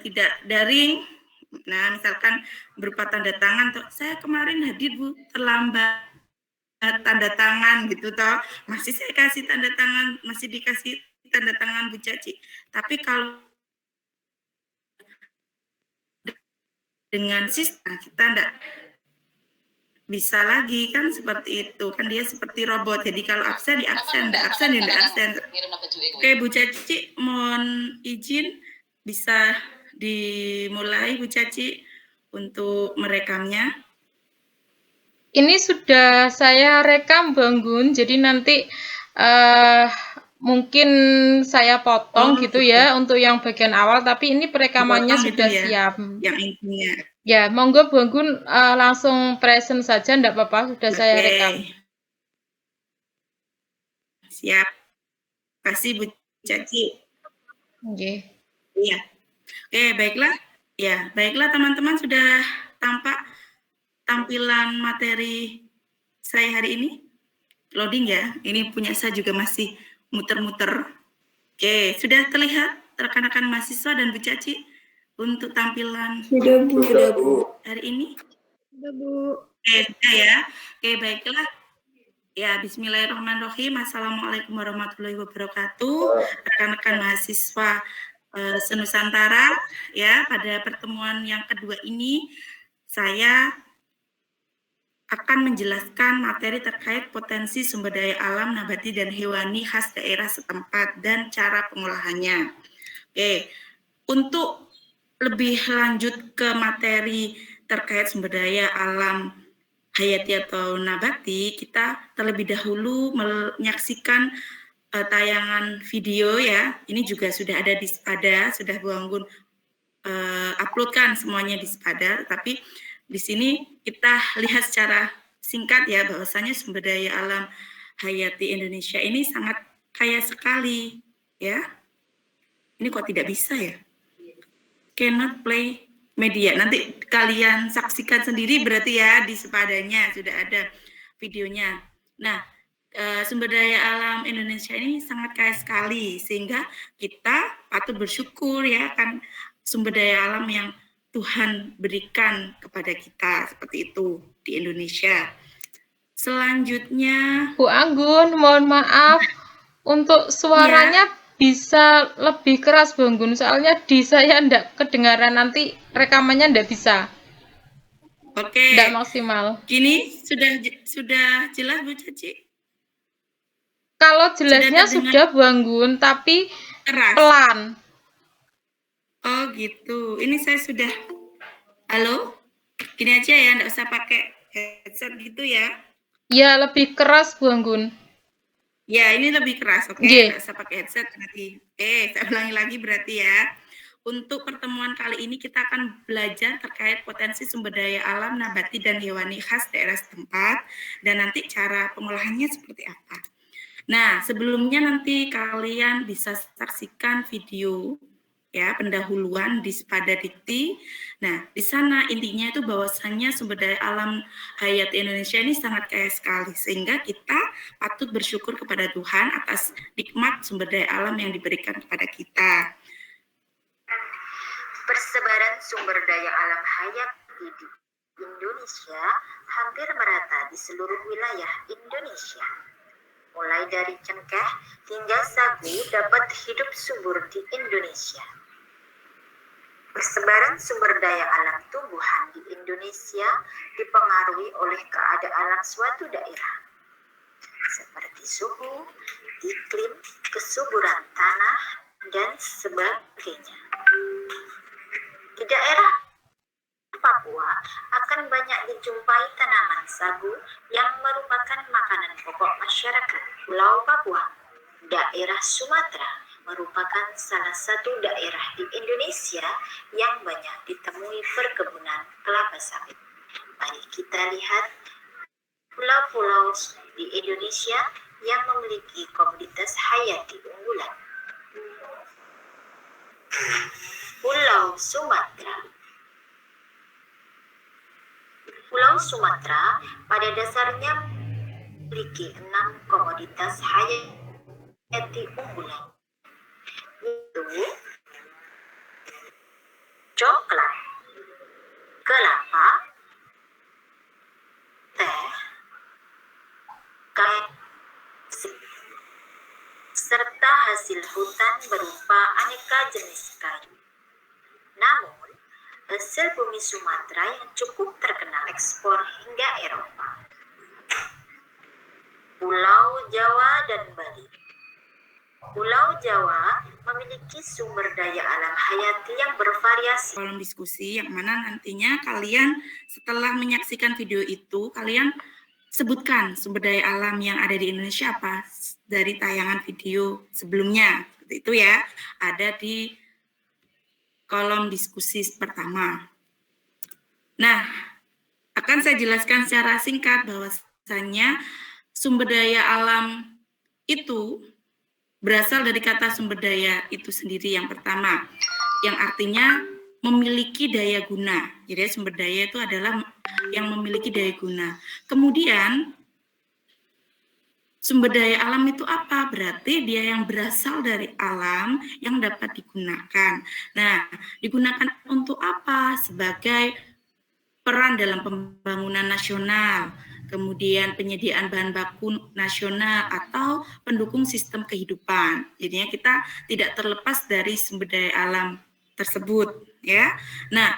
tidak daring. Nah, misalkan berupa tanda tangan, saya kemarin hadir Bu, terlambat tanda tangan gitu toh, masih saya kasih tanda tangan, masih dikasih tanda tangan Bu Caci. Tapi kalau dengan sistem kita enggak bisa lagi kan seperti itu, kan dia seperti robot, jadi kalau absen ya absen, enggak absen ya enggak absen. Oke Bu Caci, mohon izin bisa dimulai Bu Caci untuk merekamnya. Ini sudah saya rekam Bang Gun, jadi nanti mungkin saya potong gitu ya untuk yang bagian awal, tapi ini perekamannya sudah gitu ya, siap. Yang intinya. Ya, monggo Bang Gun langsung present saja, enggak apa-apa, sudah saya rekam. Siap. Kasih Bu Caci. Oke. Iya. Oke, baiklah. Ya, baiklah teman-teman, sudah tampak tampilan materi saya hari ini. Loading ya. Ini punya saya juga masih muter-muter. Oke, sudah terlihat rekan-rekan mahasiswa dan Bu Caci untuk tampilan Sudah Bu. Hari ini? Sudah Bu. Oke, sudah ya. Oke, baiklah. Ya, bismillahirrahmanirrahim. Assalamualaikum warahmatullahi wabarakatuh. Rekan-rekan mahasiswa Senusantara, ya, pada pertemuan yang kedua ini saya akan menjelaskan materi terkait potensi sumber daya alam nabati dan hewani khas daerah setempat dan cara pengolahannya. Oke, untuk lebih lanjut ke materi terkait sumber daya alam hayati atau nabati, kita terlebih dahulu menyaksikan tayangan video ya. Ini juga sudah ada di Spada, sudah Bu Anggun uploadkan semuanya di Spada, tapi di sini kita lihat secara singkat ya bahwasanya sumber daya alam hayati Indonesia ini sangat kaya sekali ya. Ini kok tidak bisa ya? Cannot play media. Nanti kalian saksikan sendiri berarti ya di Sepadanya sudah ada videonya. Nah, sumber daya alam Indonesia ini sangat kaya sekali sehingga kita patut bersyukur ya kan sumber daya alam yang Tuhan berikan kepada kita seperti itu di Indonesia. Selanjutnya, Bu Anggun, mohon maaf untuk suaranya bisa lebih keras Bang Gun, soalnya di saya enggak kedengaran, nanti rekamannya enggak bisa. Oke. Enggak maksimal. Gini sudah jelas Bu Caci? Kalau jelasnya sudah Bu Anggun, tapi keras. Pelan. Oh gitu. Ini saya sudah. Halo? Gini aja ya, enggak usah pakai headset gitu ya. Ya, lebih keras Bu Anggun. Ya, ini lebih keras, oke? Enggak usah pakai headset nanti. Saya ulangi lagi berarti ya. Untuk pertemuan kali ini kita akan belajar terkait potensi sumber daya alam nabati dan hewani khas daerah setempat dan nanti cara pengolahannya seperti apa. Nah, sebelumnya nanti kalian bisa saksikan video ya pendahuluan di Spada Dikti. Nah, di sana intinya itu bahwasannya sumber daya alam hayati Indonesia ini sangat kaya sekali sehingga kita patut bersyukur kepada Tuhan atas nikmat sumber daya alam yang diberikan kepada kita. Persebaran sumber daya alam hayati di Indonesia hampir merata di seluruh wilayah Indonesia. Mulai dari cengkeh hingga sagu dapat hidup subur di Indonesia. Persebaran sumber daya alam tumbuhan di Indonesia dipengaruhi oleh keadaan suatu daerah, seperti suhu, iklim, kesuburan tanah, dan sebagainya. Di daerah Papua akan banyak dijumpai tanaman sagu yang merupakan makanan pokok masyarakat Pulau Papua. Daerah Sumatera merupakan salah satu daerah di Indonesia yang banyak ditemui perkebunan kelapa sawit. Mari kita lihat pulau-pulau di Indonesia yang memiliki komoditas hayati unggulan. Pulau Sumatera. Pulau Sumatera pada dasarnya memiliki 6 komoditas hayati unggulan, yaitu coklat, kelapa, teh, kain, serta hasil hutan berupa aneka jenis kayu. Namun, hasil bumi Sumatera yang cukup terkenal ekspor hingga Eropa. Pulau Jawa dan Bali. Pulau Jawa memiliki sumber daya alam hayati yang bervariasi. Kolom diskusi yang mana nantinya kalian setelah menyaksikan video itu, kalian sebutkan sumber daya alam yang ada di Indonesia apa dari tayangan video sebelumnya. Seperti itu ya, ada di kolom diskusi pertama. Nah, akan saya jelaskan secara singkat bahwasanya sumber daya alam itu berasal dari kata sumber daya itu sendiri yang pertama, yang artinya memiliki daya guna. Jadi sumber daya itu adalah yang memiliki daya guna. Kemudian sumber daya alam itu apa? Berarti dia yang berasal dari alam yang dapat digunakan. Nah, digunakan untuk apa? Sebagai peran dalam pembangunan nasional, kemudian penyediaan bahan baku nasional atau pendukung sistem kehidupan. Jadinya kita tidak terlepas dari sumber daya alam tersebut, ya. Nah,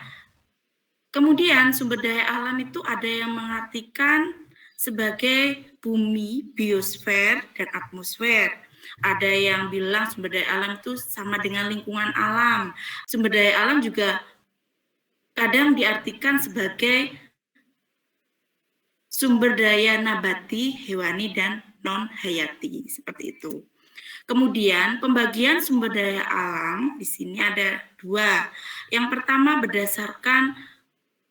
kemudian sumber daya alam itu ada yang mengartikan sebagai bumi, biosfer, dan atmosfer. Ada yang bilang sumber daya alam itu sama dengan lingkungan alam. Sumber daya alam juga kadang diartikan sebagai sumber daya nabati, hewani, dan non-hayati, seperti itu. Kemudian pembagian sumber daya alam di sini ada dua. Yang pertama berdasarkan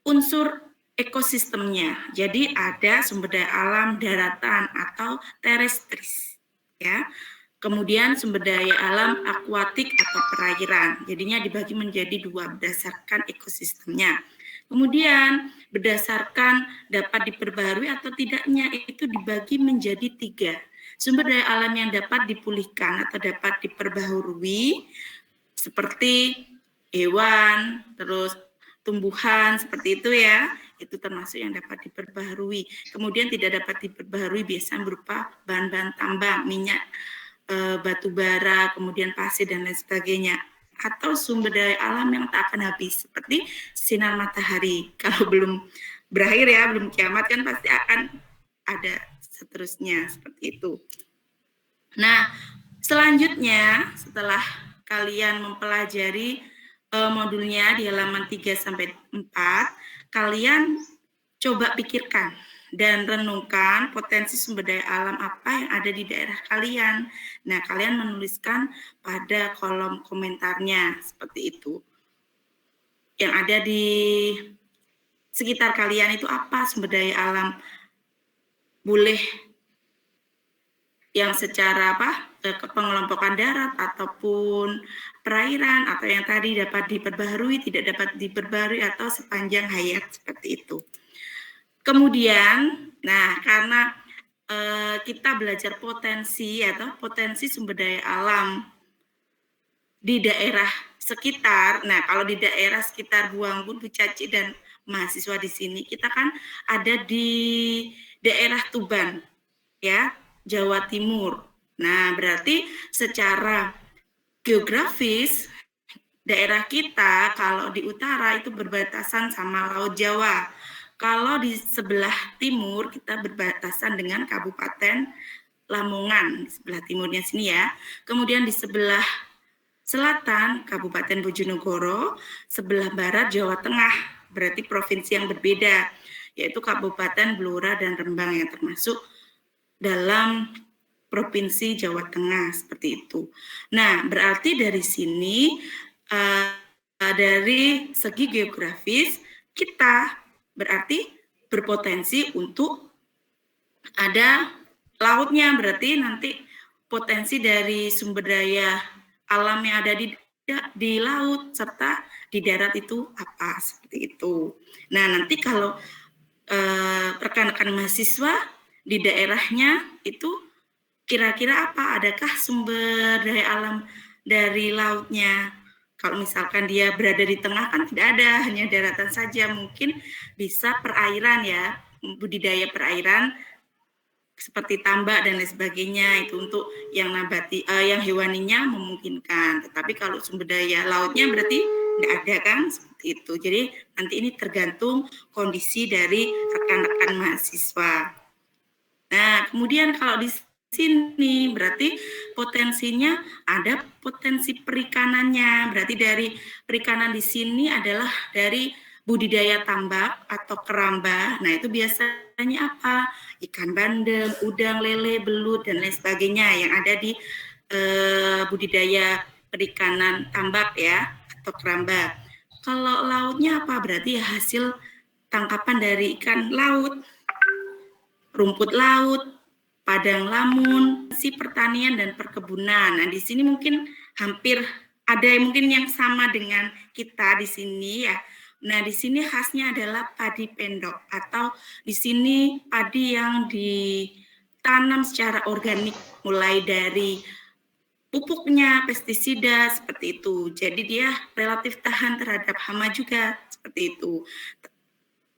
unsur ekosistemnya. Jadi ada sumber daya alam daratan atau terestris, ya. Kemudian sumber daya alam akuatik atau perairan. Jadinya dibagi menjadi dua berdasarkan ekosistemnya. Kemudian berdasarkan dapat diperbarui atau tidaknya itu dibagi menjadi tiga. Sumber daya alam yang dapat dipulihkan atau dapat diperbaharui seperti hewan, terus tumbuhan seperti itu ya. Itu termasuk yang dapat diperbaharui. Kemudian tidak dapat diperbaharui biasanya berupa bahan-bahan tambang, minyak, batu bara, kemudian pasir dan lain sebagainya, atau sumber daya alam yang tak akan habis seperti sinar matahari. Kalau belum berakhir ya, belum kiamat kan pasti akan ada seterusnya seperti itu. Nah, selanjutnya setelah kalian mempelajari modulnya di halaman 3 sampai 4, kalian coba pikirkan dan renungkan potensi sumber daya alam apa yang ada di daerah kalian. Nah, kalian menuliskan pada kolom komentarnya seperti itu. Yang ada di sekitar kalian itu apa sumber daya alam? Boleh yang secara pengelompokan darat ataupun perairan, atau yang tadi dapat diperbaharui, tidak dapat diperbaharui, atau sepanjang hayat seperti itu. Kemudian, nah karena kita belajar potensi atau potensi sumber daya alam di daerah sekitar. Nah, kalau di daerah sekitar Buanggun, Bu Caci, dan mahasiswa di sini, kita kan ada di daerah Tuban, ya, Jawa Timur. Nah, berarti secara geografis daerah kita kalau di utara itu berbatasan sama Laut Jawa. Kalau di sebelah timur kita berbatasan dengan Kabupaten Lamongan, di sebelah timurnya sini ya. Kemudian di sebelah selatan Kabupaten Bojonegoro, sebelah barat Jawa Tengah, berarti provinsi yang berbeda, yaitu Kabupaten Blora dan Rembang yang termasuk dalam Provinsi Jawa Tengah, seperti itu. Nah, berarti dari sini dari segi geografis kita berarti berpotensi untuk ada lautnya, berarti nanti potensi dari sumber daya alam yang ada di laut serta di darat itu apa, seperti itu. Nah, nanti kalau rekan-rekan mahasiswa di daerahnya itu kira-kira apa, adakah sumber daya alam dari lautnya? Kalau misalkan dia berada di tengah kan tidak ada, hanya daratan saja. Mungkin bisa perairan ya, budidaya perairan seperti tambak dan lain sebagainya, itu untuk yang nabati, yang hewaninya memungkinkan. Tetapi kalau sumber daya lautnya berarti tidak ada kan, seperti itu. Jadi nanti ini tergantung kondisi dari rekan-rekan mahasiswa. Nah, kemudian kalau di sini berarti potensinya ada potensi perikanannya. Berarti dari perikanan di sini adalah dari budidaya tambak atau keramba. Nah, itu biasanya apa? Ikan bandeng, udang, lele, belut, dan lain sebagainya yang ada di budidaya perikanan tambak ya, atau keramba. Kalau lautnya apa? Berarti ya hasil tangkapan dari ikan laut, rumput laut, padang lamun, si pertanian dan perkebunan. Nah, di sini mungkin hampir ada mungkin yang sama dengan kita di sini ya. Nah, di sini khasnya adalah padi pendok atau di sini padi yang ditanam secara organik mulai dari pupuknya, pestisida seperti itu. Jadi dia relatif tahan terhadap hama juga seperti itu.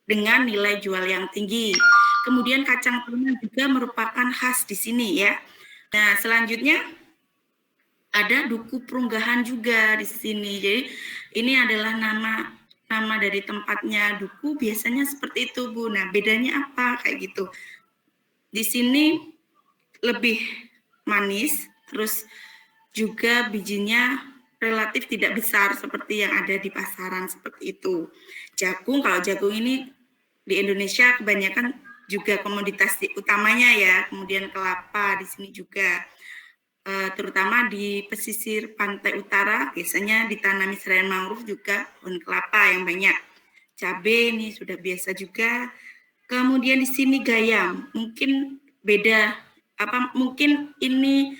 Dengan nilai jual yang tinggi. Kemudian kacang tanah juga merupakan khas di sini ya. Nah, selanjutnya ada duku perunggahan juga di sini. Jadi ini adalah nama dari tempatnya duku biasanya seperti itu, Bu. Nah, bedanya apa kayak gitu? Di sini lebih manis, terus juga bijinya relatif tidak besar seperti yang ada di pasaran seperti itu. Jagung, kalau jagung ini di Indonesia kebanyakan juga komoditas utamanya ya, kemudian kelapa di sini juga, terutama di pesisir pantai utara biasanya ditanami selain mangrove juga pohon kelapa yang banyak. Cabai ini sudah biasa juga. Kemudian di sini gayam, mungkin beda, mungkin ini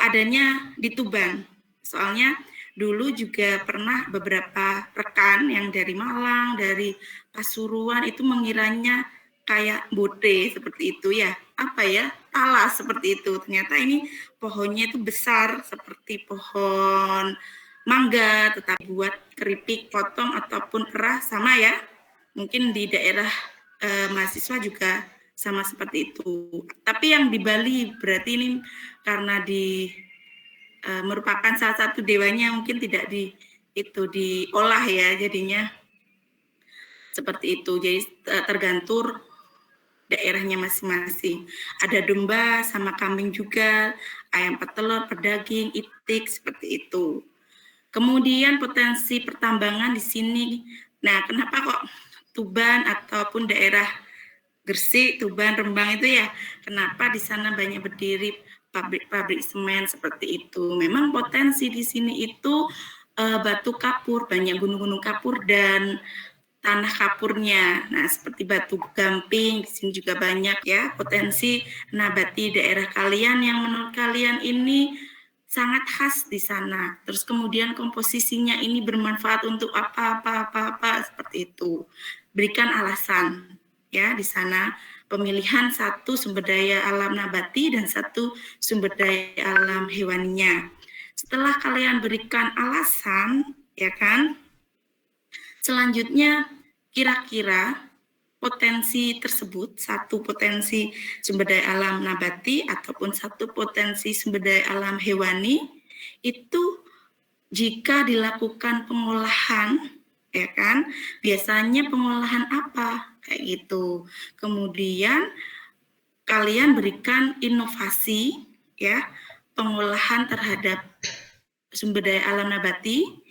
adanya di Tuban. Soalnya dulu juga pernah beberapa rekan yang dari Malang, dari Pasuruan itu mengiranya kayak bote seperti itu ya. Apa ya? Talas seperti itu. Ternyata ini pohonnya itu besar seperti pohon mangga, tetapi buat keripik, potong ataupun kerah sama ya. Mungkin di daerah mahasiswa juga sama seperti itu. Tapi yang di Bali berarti ini karena merupakan salah satu dewanya mungkin tidak diolah ya, jadinya seperti itu. Jadi tergantung daerahnya masing-masing. Ada domba sama kambing juga, ayam petelur, pedaging, itik seperti itu. Kemudian potensi pertambangan di sini. Nah, kenapa kok Tuban ataupun daerah Gresik, Tuban, Rembang itu ya, kenapa di sana banyak berdiri pabrik-pabrik semen seperti itu? Memang potensi di sini itu batu kapur, banyak gunung-gunung kapur dan tanah kapurnya. Nah, seperti batu gamping di sini juga banyak ya, potensi nabati daerah kalian yang menurut kalian ini sangat khas di sana. Terus kemudian komposisinya ini bermanfaat untuk apa seperti itu. Berikan alasan ya di sana, pemilihan satu sumber daya alam nabati dan satu sumber daya alam hewaninya. Setelah kalian berikan alasan, ya kan? Selanjutnya kira-kira potensi tersebut, satu potensi sumber daya alam nabati ataupun satu potensi sumber daya alam hewani, itu jika dilakukan pengolahan, ya kan, biasanya pengolahan apa, kayak gitu. Kemudian kalian berikan inovasi, ya, pengolahan terhadap sumber daya alam nabati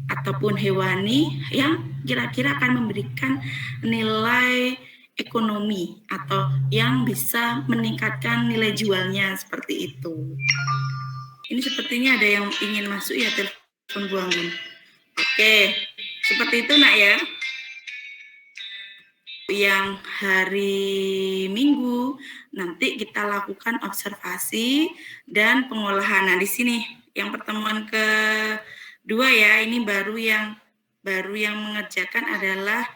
ataupun hewani yang kira-kira akan memberikan nilai ekonomi atau yang bisa meningkatkan nilai jualnya seperti itu. Ini sepertinya ada yang ingin masuk ya, telepon Bu Anggun. Oke, seperti itu nak ya. Yang hari Minggu nanti kita lakukan observasi dan pengolahan. Nah, di sini yang pertemuan kedua ya, ini baru yang mengerjakan adalah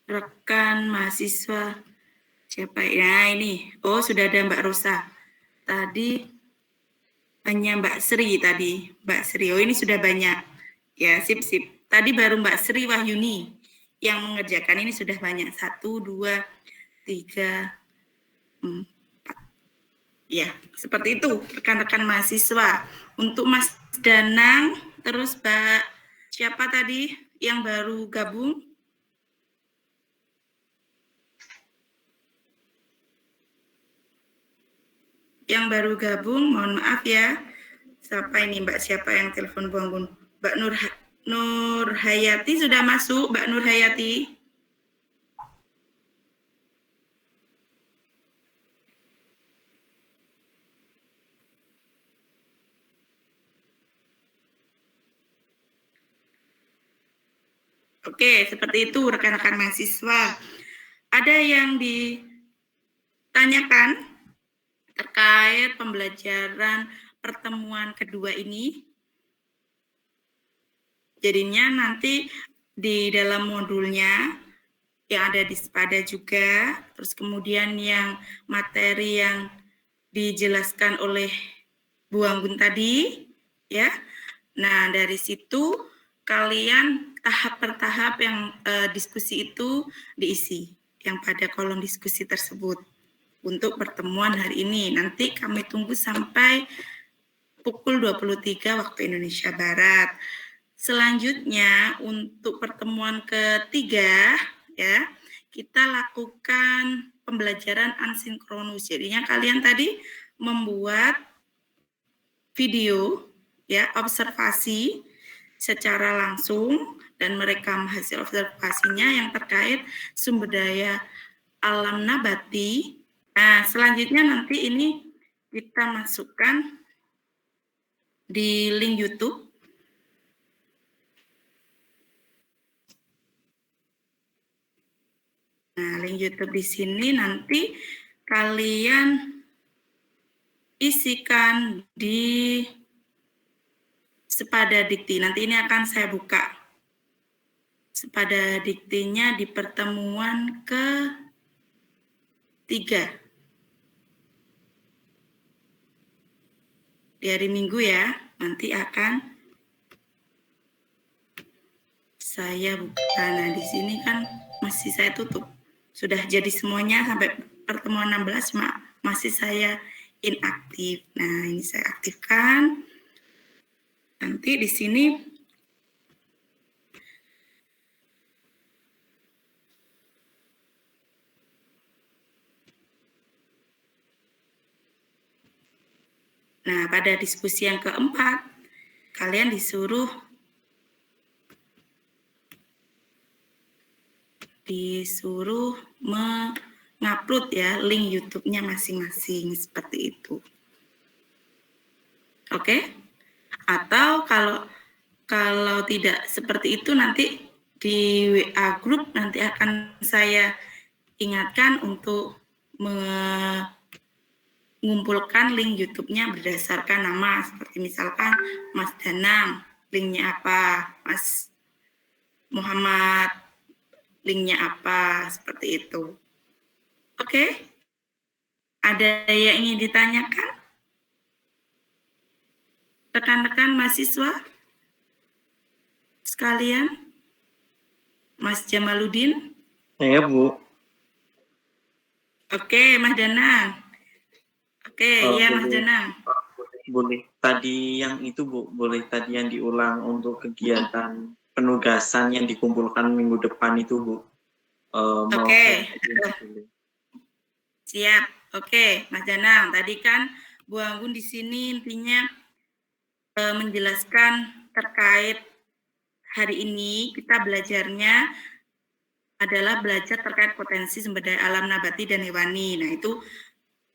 rekan mahasiswa siapa ya ini? Oh, sudah ada Mbak Rosa. Tadi hanya Mbak Sri tadi. Mbak Sri. Oh, ini sudah banyak. Ya, sip. Tadi baru Mbak Sri Wahyuni yang mengerjakan, ini sudah banyak. 1, 2, 3, 4. Ya, seperti itu rekan-rekan mahasiswa. Untuk Mas Danang, terus Mbak siapa tadi yang baru gabung? Yang baru gabung, mohon maaf ya. Siapa ini Mbak? Siapa yang telepon Bu Anggun? Mbak Nur Hayati sudah masuk, Mbak Nur Hayati. Oke, seperti itu rekan-rekan mahasiswa. Ada yang ditanyakan terkait pembelajaran pertemuan kedua ini? Jadinya nanti di dalam modulnya yang ada di Spada juga, terus kemudian yang materi yang dijelaskan oleh Bu Anggun tadi, ya. Nah, dari situ kalian tahap per tahap yang diskusi itu diisi, yang pada kolom diskusi tersebut untuk pertemuan hari ini. Nanti kami tunggu sampai pukul 23 waktu Indonesia Barat. Selanjutnya untuk pertemuan ketiga ya, kita lakukan pembelajaran asinkronus. Jadinya kalian tadi membuat video ya, observasi secara langsung dan merekam hasil observasinya yang terkait sumber daya alam nabati. Nah, selanjutnya nanti ini kita masukkan di link YouTube. Nah, link YouTube di sini nanti kalian isikan di Spada Dikti. Nanti ini akan saya buka. Spada Diktinya di pertemuan ke-3. Di hari Minggu ya, nanti akan saya buka. Nah, di sini kan masih saya tutup. Sudah jadi semuanya sampai pertemuan 16, masih saya inaktif. Nah, ini saya aktifkan. Nanti di sini nah, pada diskusi yang keempat, kalian disuruh mengupload ya link YouTube-nya masing-masing seperti itu. Oke? Atau kalau tidak seperti itu nanti di WA group nanti akan saya ingatkan untuk mengumpulkan link YouTube-nya berdasarkan nama, seperti misalkan Mas Danang, linknya apa, Mas Muhammad, linknya apa, seperti itu. Oke? Ada yang ingin ditanyakan? Rekan-rekan mahasiswa sekalian? Mas Jamaluddin? Saya, Bu. Oke, Mas Danang. Oke, Oh, iya Mas boleh. Danang. Boleh. Tadi yang itu, Bu. Boleh tadi yang diulang untuk kegiatan penugasan yang dikumpulkan minggu depan itu, Bu. Oke. Siap. Oke, Mas Danang. Tadi kan Bu Anggun di sini intinya menjelaskan terkait hari ini kita belajarnya adalah belajar terkait potensi sumber daya alam nabati dan hewani. Nah, itu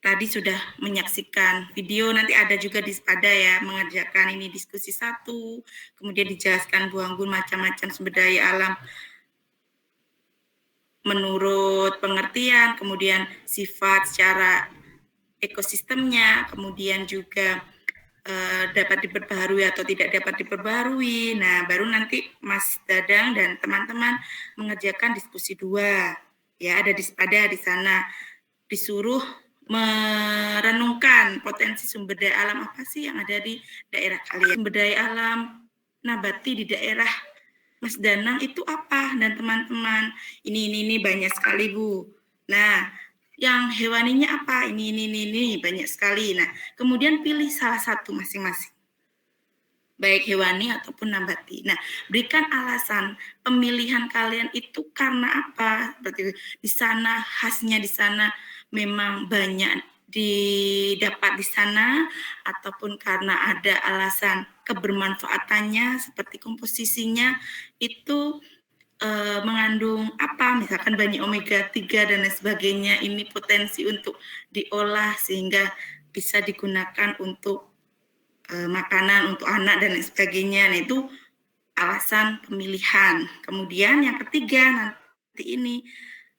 tadi sudah menyaksikan video, nanti ada juga di Spada ya, mengerjakan ini diskusi 1, kemudian dijelaskan Bu Anggun macam-macam sumber daya alam menurut pengertian, kemudian sifat secara ekosistemnya, kemudian juga dapat diperbaharui atau tidak dapat diperbaharui. Nah, baru nanti Mas Dadang dan teman-teman mengerjakan diskusi 2. Ya, ada di sana disuruh merenungkan potensi sumber daya alam apa sih yang ada di daerah kalian. Sumber daya alam nabati di daerah Mas Danang itu apa dan teman-teman? Ini banyak sekali, Bu. Nah, yang hewaninya apa? Ini banyak sekali. Nah, kemudian pilih salah satu masing-masing. Baik hewani ataupun nabati. Nah, berikan alasan pemilihan kalian itu karena apa? Seperti di sana khasnya di sana memang banyak didapat di sana ataupun karena ada alasan kebermanfaatannya seperti komposisinya itu mengandung apa, misalkan banyak omega 3 dan lain sebagainya, ini potensi untuk diolah sehingga bisa digunakan untuk makanan untuk anak dan lain sebagainya. Nah, itu alasan pemilihan. Kemudian yang ketiga nanti ini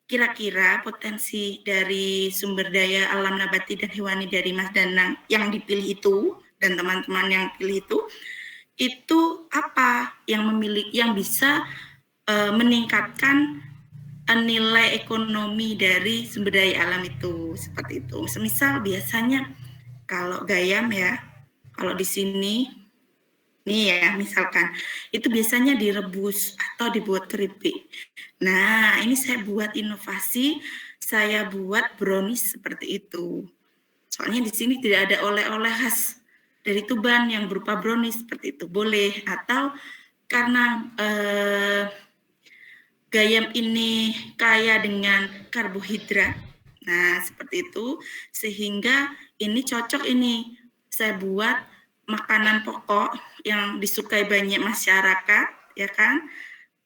kira-kira potensi dari sumber daya alam nabati dan hewani dari Mas Danang yang dipilih itu dan teman-teman yang pilih itu apa yang bisa meningkatkan nilai ekonomi dari sumber daya alam itu, seperti itu. Semisal biasanya kalau gayam ya, kalau di sini nih ya, misalkan itu biasanya direbus atau dibuat keripik. Nah, ini saya buat inovasi, saya buat brownies seperti itu. Soalnya di sini tidak ada oleh-oleh khas dari Tuban yang berupa brownies seperti itu. Boleh, atau karena gayam ini kaya dengan karbohidrat. Nah, seperti itu, sehingga ini cocok ini. Saya buat makanan pokok yang disukai banyak masyarakat, ya kan?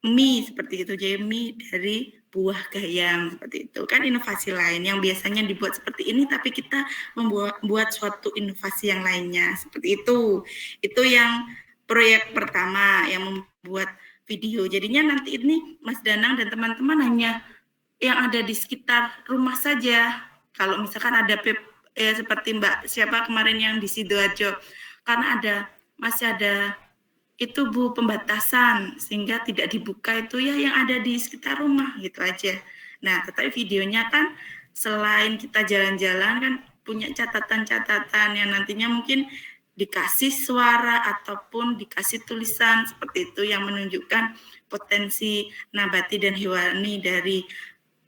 Mie seperti itu, jadi mie dari buah gayam seperti itu. Kan inovasi lain yang biasanya dibuat seperti ini, tapi kita membuat suatu inovasi yang lainnya seperti itu. Itu yang proyek pertama yang membuat video. Jadinya nanti ini Mas Danang dan teman-teman hanya yang ada di sekitar rumah saja. Kalau misalkan ada seperti Mbak siapa kemarin yang di Sidoarjo, karena masih ada itu Bu pembatasan sehingga tidak dibuka itu ya yang ada di sekitar rumah gitu aja. Nah, tetapi videonya kan selain kita jalan-jalan kan punya catatan-catatan yang nantinya mungkin dikasih suara ataupun dikasih tulisan seperti itu yang menunjukkan potensi nabati dan hewani dari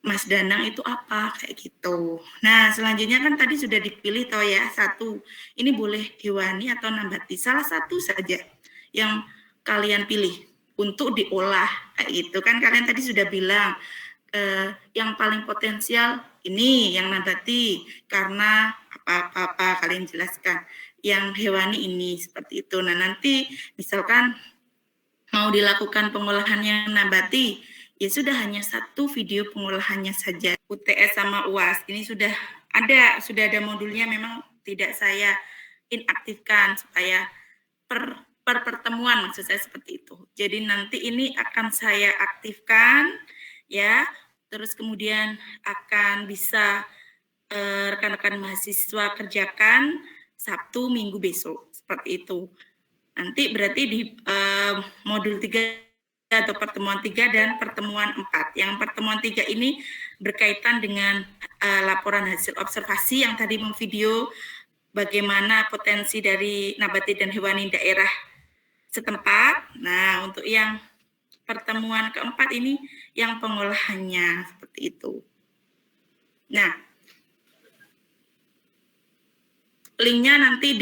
Mas Danang itu apa kayak gitu. Nah, selanjutnya kan tadi sudah dipilih toh ya, satu. Ini boleh hewani atau nabati, salah satu saja yang kalian pilih untuk diolah kayak gitu kan. Kalian tadi sudah bilang yang paling potensial ini yang nabati karena apa kalian jelaskan. Yang hewani ini seperti itu. Nah, nanti misalkan mau dilakukan pengolahan yang nabati, ya sudah hanya satu video pengolahannya saja. UTS sama UAS ini sudah ada modulnya, memang tidak saya inaktifkan supaya per pertemuan maksud saya seperti itu. Jadi nanti ini akan saya aktifkan ya, terus kemudian akan bisa rekan-rekan mahasiswa kerjakan Sabtu Minggu besok seperti itu. Nanti berarti di modul 3 atau pertemuan 3 dan pertemuan 4. Yang pertemuan 3 ini berkaitan dengan laporan hasil observasi yang tadi memvideo bagaimana potensi dari nabati dan hewani daerah setempat. Nah, untuk yang pertemuan keempat ini yang pengolahannya seperti itu. Nah, linknya nanti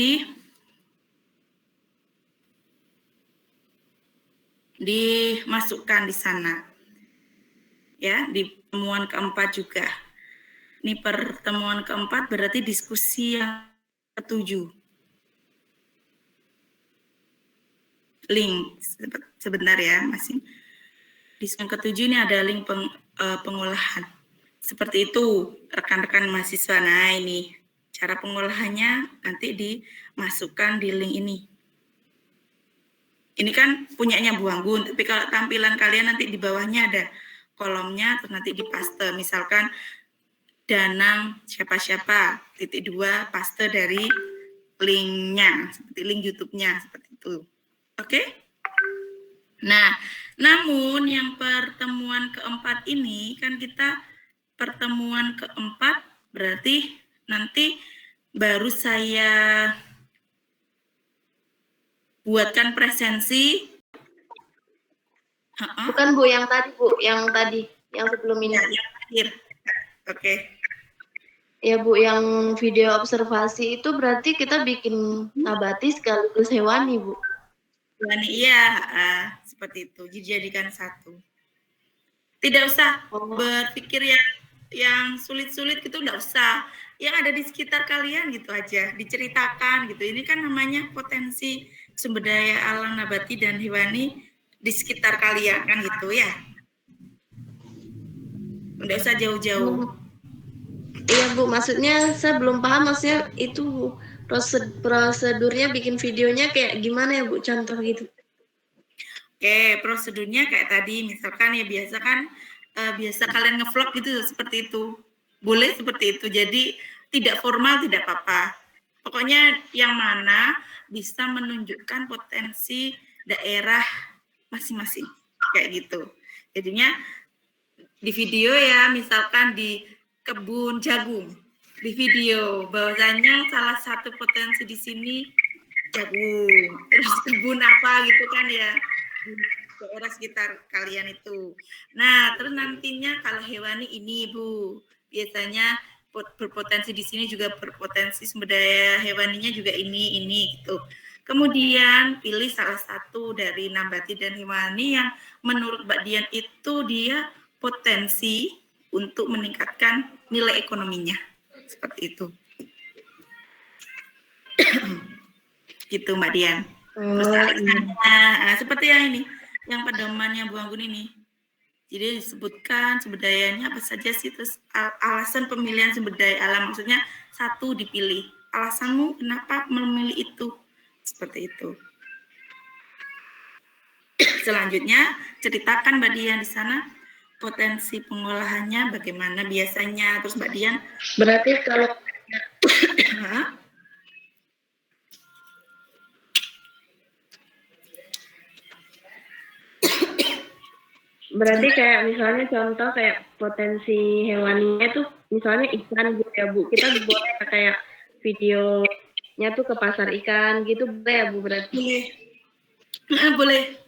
dimasukkan di sana. Ya, di pertemuan keempat juga. Ini pertemuan keempat berarti diskusi yang ketujuh. Link sebentar ya, masih. Diskusi yang ketujuh ini ada link pengolahan. Seperti itu, rekan-rekan mahasiswa. Nah, ini cara pengolahannya nanti dimasukkan di link ini. Ini kan punyanya Bu Anggun, tapi kalau tampilan kalian nanti di bawahnya ada kolomnya, terus nanti dipaste. Misalkan Danang siapa-siapa, _2, paste dari linknya, seperti link YouTube-nya seperti itu. Oke? Nah, namun yang pertemuan keempat ini kan kita pertemuan keempat berarti nanti baru saya buatkan presensi. Bukan Bu, yang tadi Bu, yang sebelum ini. Ya, yang terakhir. Oke. Ya Bu, yang video observasi itu berarti kita bikin nabati sekaligus hewani Bu. Hewani, iya, seperti itu. Dijadikan satu. Tidak usah berpikir yang sulit-sulit gitu, nggak usah. Yang ada di sekitar kalian gitu aja, diceritakan gitu. Ini kan namanya potensi sumber daya alam nabati dan hewani di sekitar kalian kan gitu ya. Nggak usah jauh-jauh. Iya Bu, maksudnya saya belum paham, maksudnya itu prosedurnya bikin videonya kayak gimana ya Bu, contoh gitu. Oke, prosedurnya kayak tadi, misalkan ya biasa kan, biasa kalian ngevlog gitu seperti itu. Boleh seperti itu, jadi tidak formal, tidak apa-apa. Pokoknya yang mana bisa menunjukkan potensi daerah masing-masing, kayak gitu. Jadinya di video ya, misalkan di kebun jagung, di video bahwasanya salah satu potensi di sini jagung, terus kebun apa gitu kan ya, di daerah sekitar kalian itu. Nah, terus nantinya kalau hewani ini Bu, biasanya berpotensi di sini juga berpotensi sumber daya hewaninya juga ini gitu. Kemudian pilih salah satu dari nabati dan hewani yang menurut Mbak Dian itu dia potensi untuk meningkatkan nilai ekonominya. Seperti itu. Gitu Mbak Dian. Terus seperti yang ini, yang pedomannya Bu Anggun ini. Jadi disebutkan sumber dayanya apa saja sih, terus alasan pemilihan sumber daya alam, maksudnya satu dipilih. Alasanmu kenapa memilih itu? Seperti itu. Selanjutnya ceritakan Mbak Dian di sana potensi pengolahannya bagaimana biasanya, terus Mbak Dian. Berarti kalau berarti kayak misalnya contoh kayak potensi hewaninya tuh misalnya ikan gitu ya Bu, kita boleh kayak videonya tuh ke pasar ikan gitu boleh ya Bu berarti? Boleh.